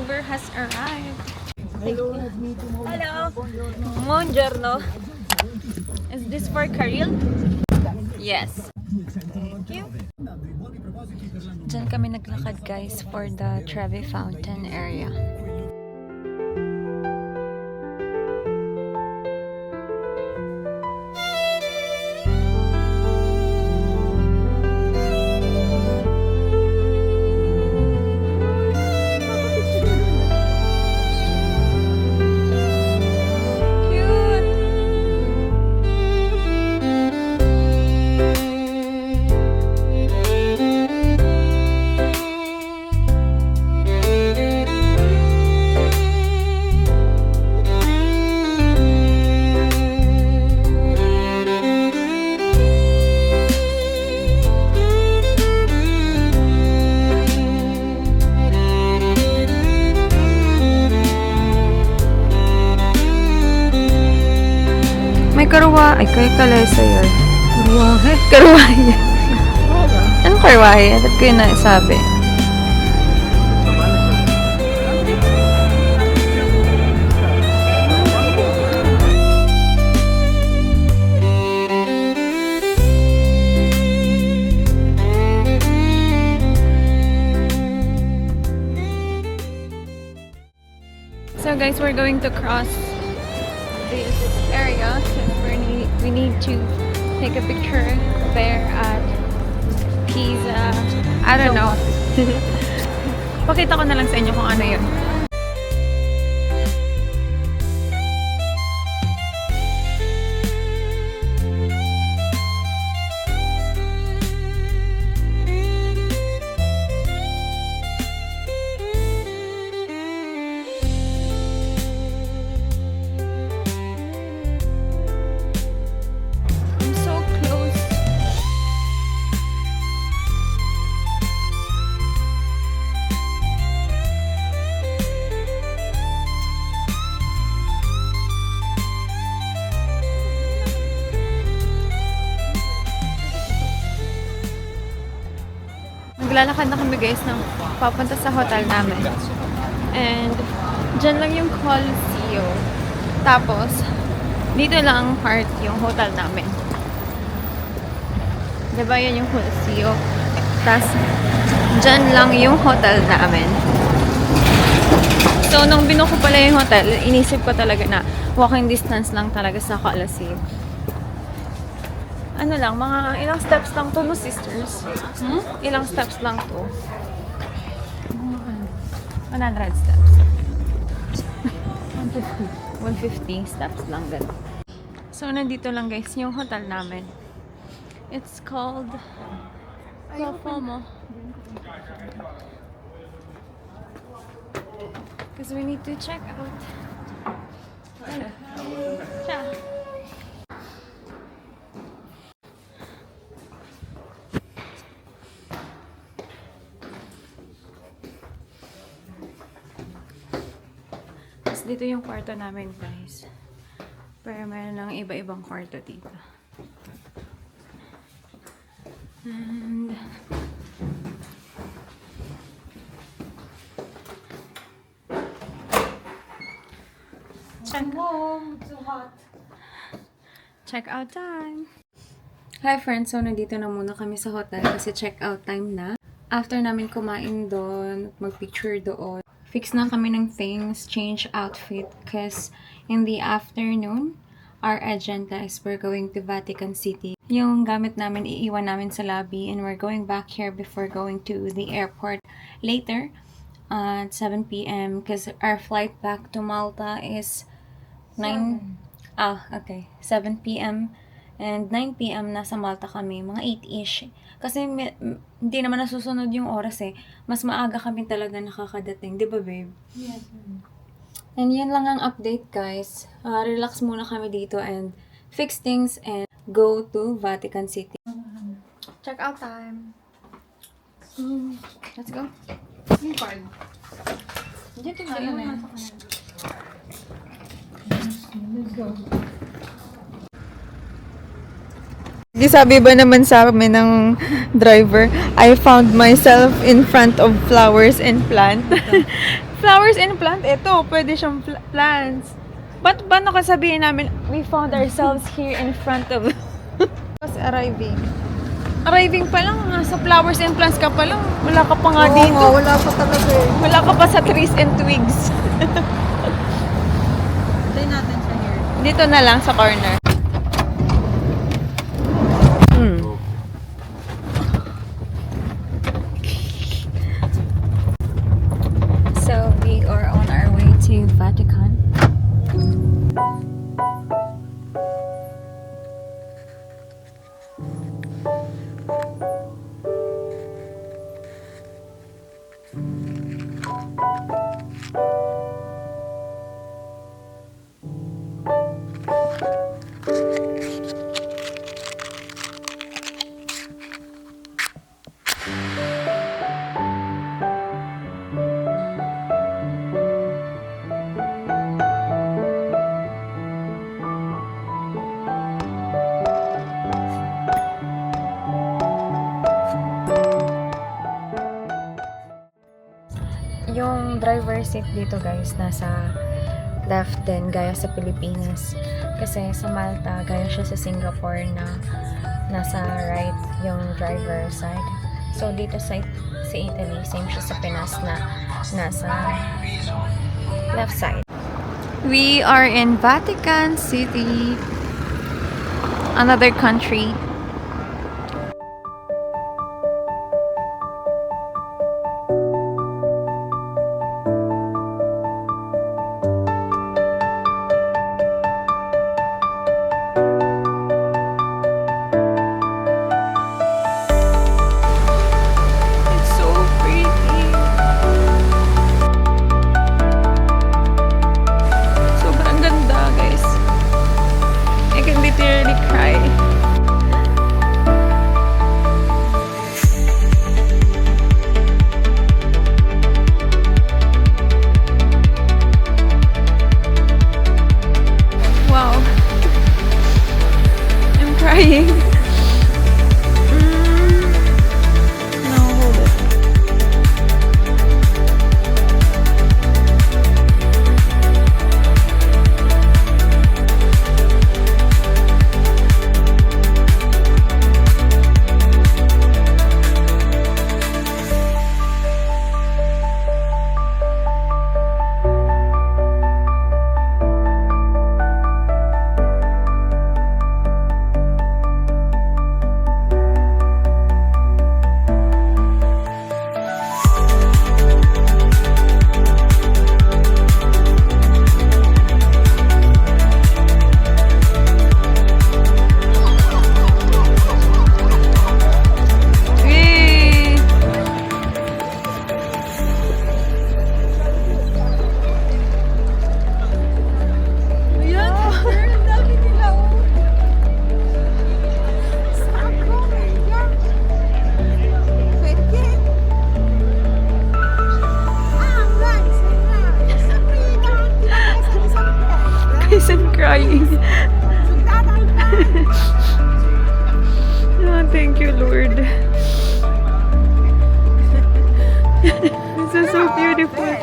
driver has arrived. Hello. Hello. Buongiorno. Is this for Karil? Yes. Thank you. Diyan kami naglakad guys for the Trevi Fountain area. Ay, kay kalesa yun. Karwahe? Karwahe. Anong karwahe? Ba't ko yun naisabi? So guys, we're going to cross this area. We need to take a picture there at Pisa. I don't know. Pakita ko na lang sa inyo kung ano yun. Naglalakad na kami guys ng papunta sa hotel namin. And dyan lang yung Coliseo. Tapos, dito lang part yung hotel namin. Diba yan yung Coliseo? Tapos, dyan lang yung hotel namin. So, nung binuko pala yung hotel, inisip ko talaga na walking distance lang talaga sa Coliseo. Ano lang, mga ilang steps lang to, no sisters? Ilang steps lang to? 100 steps. 150 steps lang ganun. So, nandito lang guys, yung hotel namin. It's called Profumo. Because we need to check out. Siya. Dito yung kwarto namin guys. Pero meron lang iba-ibang kwarto dito. And check out time. Hi friends, so nandito na muna kami sa hotel kasi check out time na. After namin kumain doon, mag-picture doon, fix na kami ng things, change outfit, because in the afternoon, our agenda is we're going to Vatican City. Yung gamit namin, iiwan namin sa lobby, and we're going back here before going to the airport later at 7 p.m. because our flight back to Malta is 7 p.m. and 9 p.m. nasa Malta kami, mga 8-ish. Kasi hindi naman nasusunod yung oras eh. Mas maaga kami talaga nakakadating. Di ba, babe? Yes. And yan lang ang update, guys. Relax muna kami dito and fix things and go to Vatican City. Check out time. Let's go. Yung card. Dito nga yun eh. Let's go. Sabi ba naman sa amin ng driver, I found myself in front of flowers and plant. Flowers and plant. Ito, pwede siyang plants. Ba't ba nakasabihin namin, we found ourselves here in front of... was arriving. Arriving pa lang, sa flowers and plants ka pa lang. Wala ka pa nga dito. wala pa talaga eh. Wala ka pa sa trees and twigs. Try natin siya here. Dito na lang sa corner. So, we are on our way to Vatican. Yung driver seat dito guys, nasa left din, gaya sa Pilipinas. Kasi sa Malta, gaya siya sa Singapore na nasa right yung driver side. So dito sa Italy, same siya sa Pinas na nasa left side. We are in Vatican City. Another country. It's so pretty. Sobrang ganda, guys. I can literally cry. Wow. I'm crying. No, hold it. Yay! Ayan, girl, ang dami nila oh. Saan ko? Ayan. Pwede. Rice. Guys, I'm crying. Oh, thank you, Lord. This is so beautiful.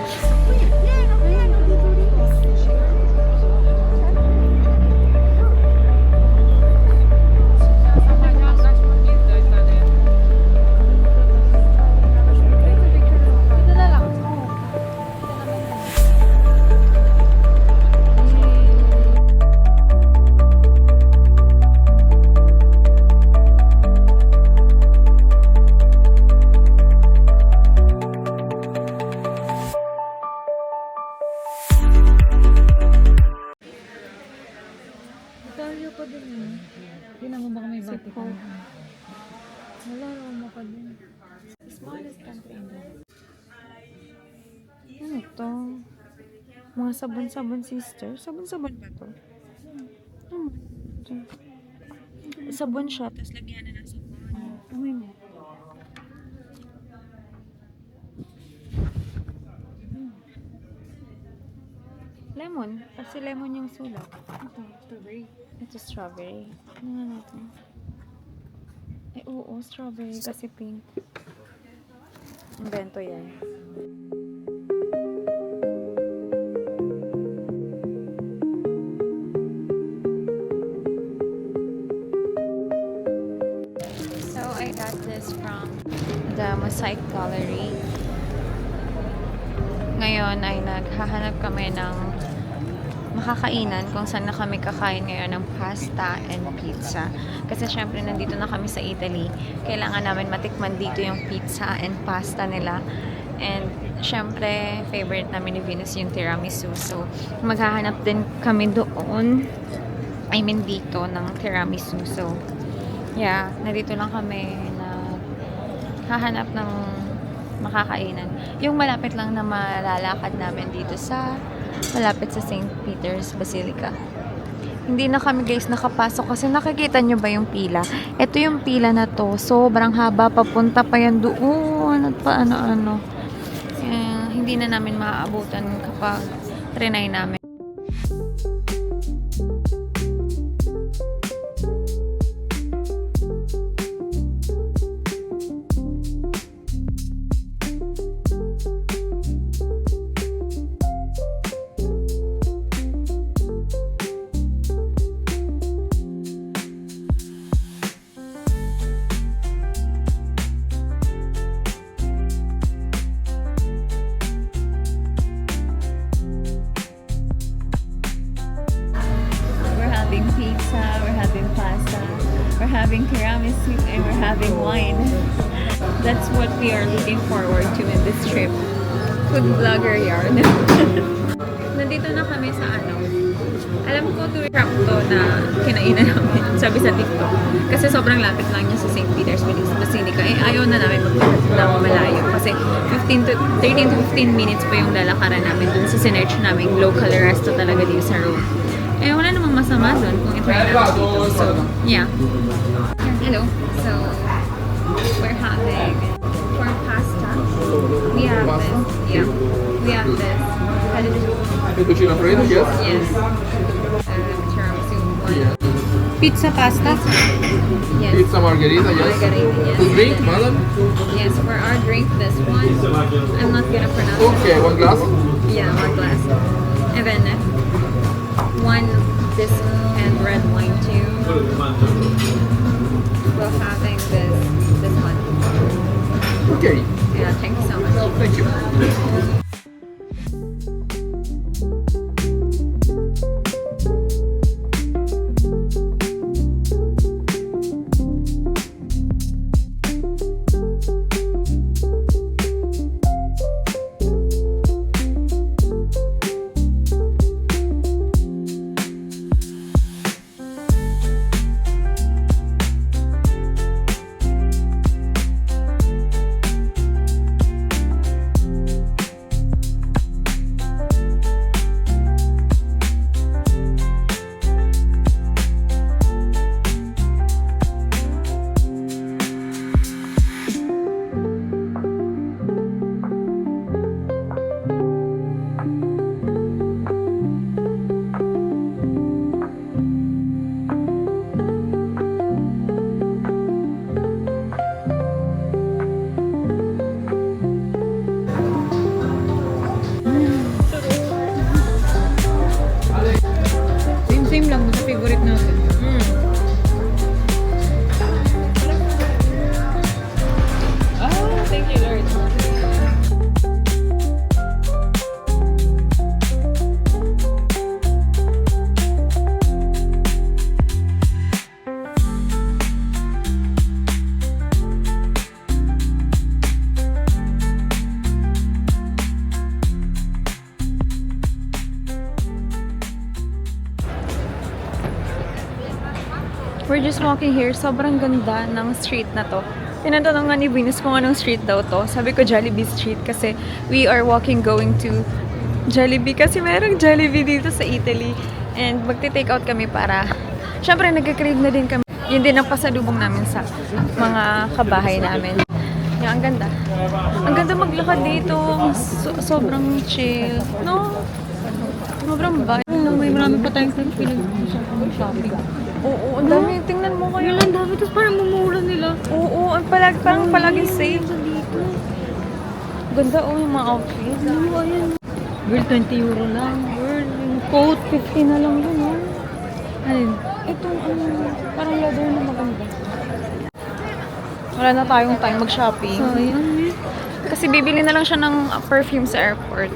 Tayo pa din eh. Tingnan mo baka may Vatican. Wala naman pa din. Smallest country in the world. Ano to? Mga sabon-sabon, sister. Sabon-sabon ba to? Ano to? Sabon siya, tapos lagyan na ng sabon. Amoy mo. Lemon. Kasi lemon yung sulat. Ito, strawberry. Ito strawberry. Ano nga natin? Eh, oo, strawberry. Kasi pink. Invento yan. sa Mosaic Gallery. Ngayon ay naghahanap kami ng makakainan kung saan na kami kakain ngayon ng pasta and pizza. Kasi syempre nandito na kami sa Italy. Kailangan namin matikman dito yung pizza and pasta nila. And syempre, favorite namin ni Venus yung tiramisu. So, maghahanap din kami doon. I mean dito ng tiramisu. So, yeah, nandito lang kami na hahanap ng makakainan. Yung malapit lang na malalakad namin dito sa malapit sa St. Peter's Basilica. Hindi na kami guys nakapasok kasi nakikita nyo ba yung pila? Ito yung pila na to. Sobrang haba. Papunta pa yan doon at paano-ano. Hindi na namin maaabutan kapag trinay namin. We're having pizza, we're having pasta, we're having tiramisu, and we're having wine. That's what we are looking forward to in this trip. Food vlogger yarn. Nandito na kami sa alam ko tourist trap to na kinainan namin, sabi sa TikTok. Kasi sobrang lapit lang niya sa St. Peter's Basilica. Eh, ayaw na namin magpunta ng malayo. Kasi 13 to 15 minutes pa yung lalakaran namin dun sa sinerch namin local resto talaga dito sa Rome. Eh, wala namang masama dun kung i-try natin dito. So, yeah. Hello. So, we're having for pasta. We have this. Yeah. We have this. Fettuccine Alfredo, yes? Yes. Tiramisu. Yeah. Pizza, pasta. Yes. Pizza margherita, yes? Margarita, yes. To drink, madam? Yes, for our drink, this one. I'm not gonna pronounce Okay, one glass. it. Yeah, one glass. And then one this and red wine too. We're having this one. Okay. Yeah, thank you so much. Thank you. Same lang sa favorite natin. Oh, thank you, Lord. We're just walking here. Sobrang ganda ng street na to. Tinatanong nga ni Venus kung anong street daw to. Sabi ko Jollibee Street kasi we are walking going to Jollibee kasi merong Jollibee dito sa Italy. And magte-take out kami para syempre nagka-crave na din kami. Yun din ang pasalubong namin sa mga kabahay namin. Yeah, ang ganda. Ang ganda maglakad dito. Sobrang chill. No? Sobrang vibe. May marami pa tayong pinag-shopping. Oo, ang dami. Tingnan mo kayo. Ang dami, tapos parang mamura nila. Oo, parang palagi save. Dito. Ganda yung mga outfits. Oo, ayan. Girl, 20 euro lang. Girl, yung coat, 50 na lang yun, oh. Alin? Itong parang leather na maganda. Wala na tayong time mag-shopping. Sayang eh. Kasi bibili na lang siya ng perfume sa airport.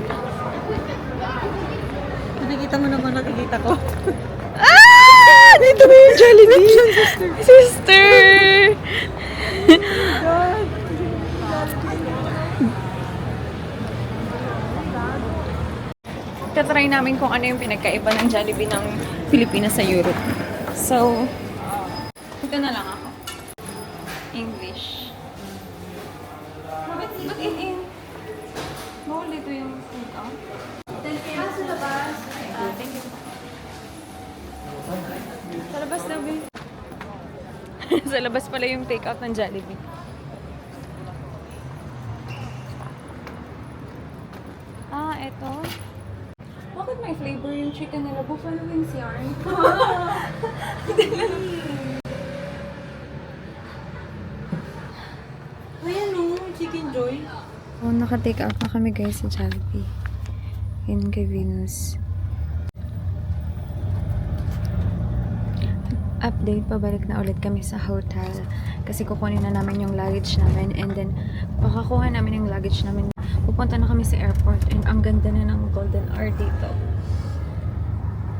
Nakikita mo naman, nakikita ko. Ah! Dito ba yung Jollibee? Sister! Tatry namin kung ano yung pinagkaiba ng Jollibee ng Pilipinas sa Europe. So, ito na lang ako. English. Ba't in? Bawal ito yung food out? Sa labas. Thank you. Sa labas daw, babe. Sa labas pala yung take-out ng Jollibee. Ah, eto. Bakit may flavor yung chicken nila? Buffalo wings yarn. Ayan o, Chicken Joy. Oh, naka-take out na kami guys sa Jollibee. Yun kay Venus. Update, pabalik na ulit kami sa hotel. Kasi kukunin na namin yung luggage namin. And then, pakakuha namin yung luggage namin. Pupunta na kami sa airport. And ang ganda na ng Golden Hour dito.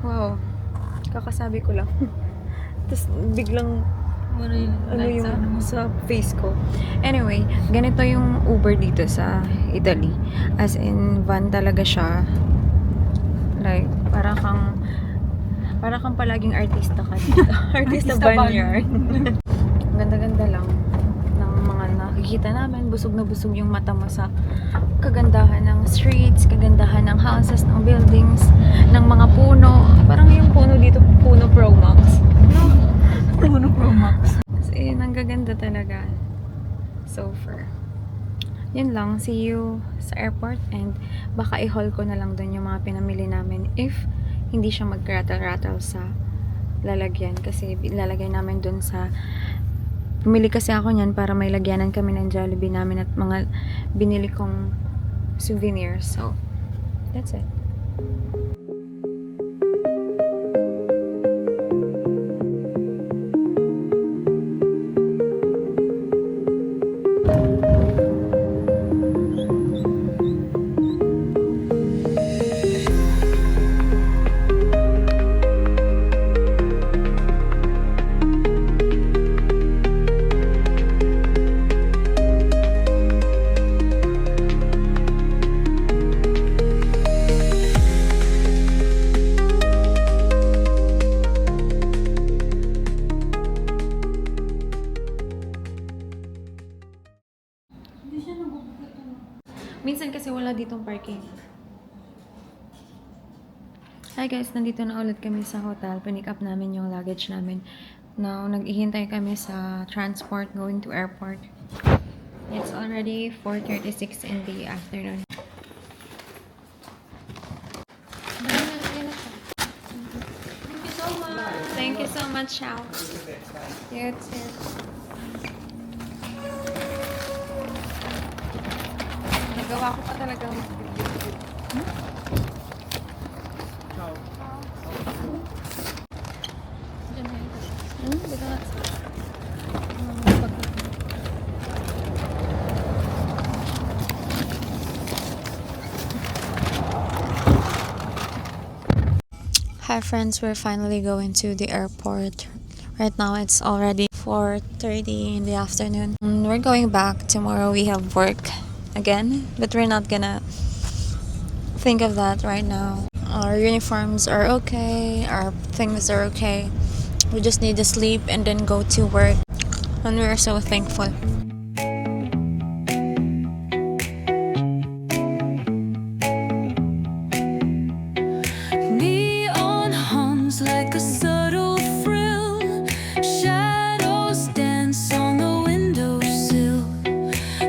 Wow. Kakasabi ko lang. Tapos biglang Ano yung ano lights yung sa face ko. Anyway, ganito yung Uber dito sa Italy. As in, van talaga siya. Like, para kang palaging artista ka dito. Artista van yarn. Ganda-ganda lang ng mga nakikita namin. Busog na busog yung mata mo sa kagandahan ng streets, kagandahan ng houses, ng buildings, ng mga puno. Parang yung puno dito, Puno Pro Max. Puno Pro Max. As in, ang gaganda talaga. So far. Yun lang. See you sa airport and baka i-haul ko na lang dun yung mga pinamili namin if hindi siya mag-rattle-rattle sa lalagyan. Kasi lalagay namin dun sa pumili kasi ako niyan para may lagyanan kami ng Jollibee namin at mga binili kong souvenirs. So, that's it. Minsan kasi wala ditong parking. Hi guys, nandito na ulit kami sa hotel. Pinick up namin yung luggage namin. Now, nag-ihintay kami sa transport going to airport. It's already 4:36 in the afternoon. Thank you so much, Shao. You too. Nagawa ko pa talaga Hi friends, we're finally going to the airport. Right now it's already 4:30 in the afternoon. We're going back. Tomorrow we have work again, but we're not gonna think of that right now. Our uniforms are okay, our things are okay. We just need to sleep and then go to work. And we're so thankful. Neon hums like a subtle thrill. Shadows dance on the windowsill.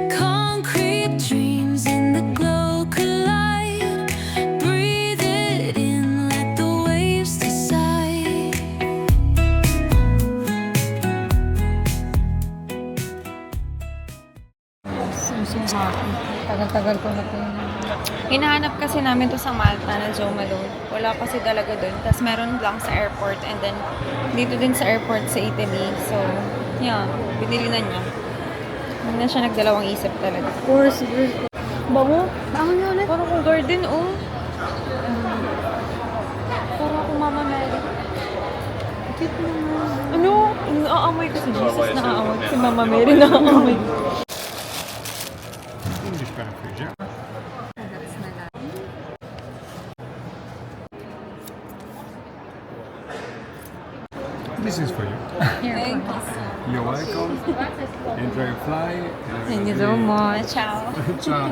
Concrete dreams in the glow collide. Breathe it in, let the waves decide. Tagal-tagal ko na po yun. Hinahanap kasi namin to sa Malta na Joe Malone. Wala kasi talaga doon. Tapos meron lang sa airport and then dito din sa airport sa Italy. So, yeah, binili na niya. Hindi na siya nagdalawang isip talaga. Of course, Bango? Bangon niya ulit. Parang kung garden, oh. Parang akong Mama Mary. Cute naman. Ano? Naaamoy ko si Jesus, naaamoy ko si Mama Mary, naaamoy ko. This is for you. Thank you. You're welcome. Enjoy your flight. Thank you so much. Ciao. Ciao.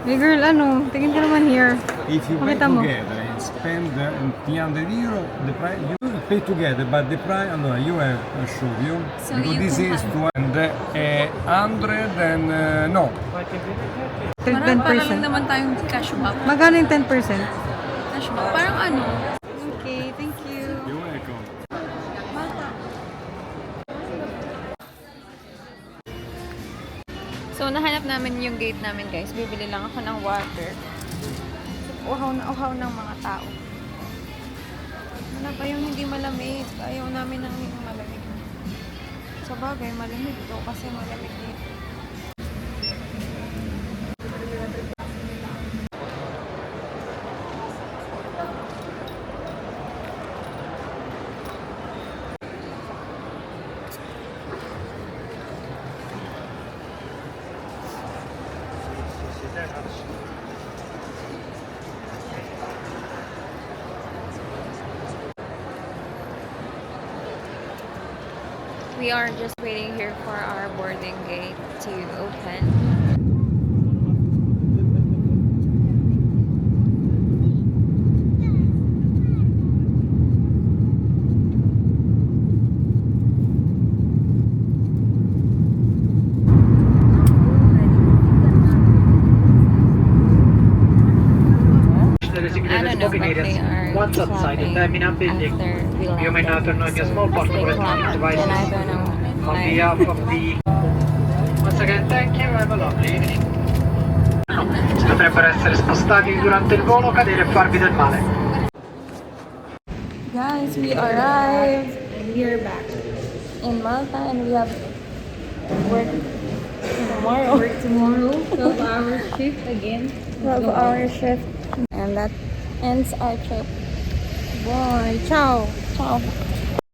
Hey girl, ano? Tingin ka naman here. If you pay Pakita mo. together and spend €300, the price you will pay together, but the price, no, you have to show you. So because you this can is have- 200 and no. Parang para lang naman tayong cashback. Magkano yung 10%? Cashback. Parang ano? Okay, thank you. You're welcome. So, nahanap namin yung gate namin, guys. Bibili lang ako ng water. Uhaw na uhaw ng mga tao. Ano pa yung hindi malamig? Ayaw namin ng hindi malamig. Sa bagay, malamig to kasi malamig dito. We are just waiting here for our boarding gate to open. I don't know, but they are Once outside the shopping terminal building, after we you may now landed. turn on your small So, portable they electronic clocked, and I devices. don't know. On behalf of the... Once again, thank you, have a lovely evening. Potrebbero essere spostati durante il volo, cadere e farvi del male. Guys, we arrived. We're back in Malta and we have work tomorrow. Work tomorrow. 12-hour shift again. 12-hour shift. And that ends our trip. Bye. Ciao. Ciao.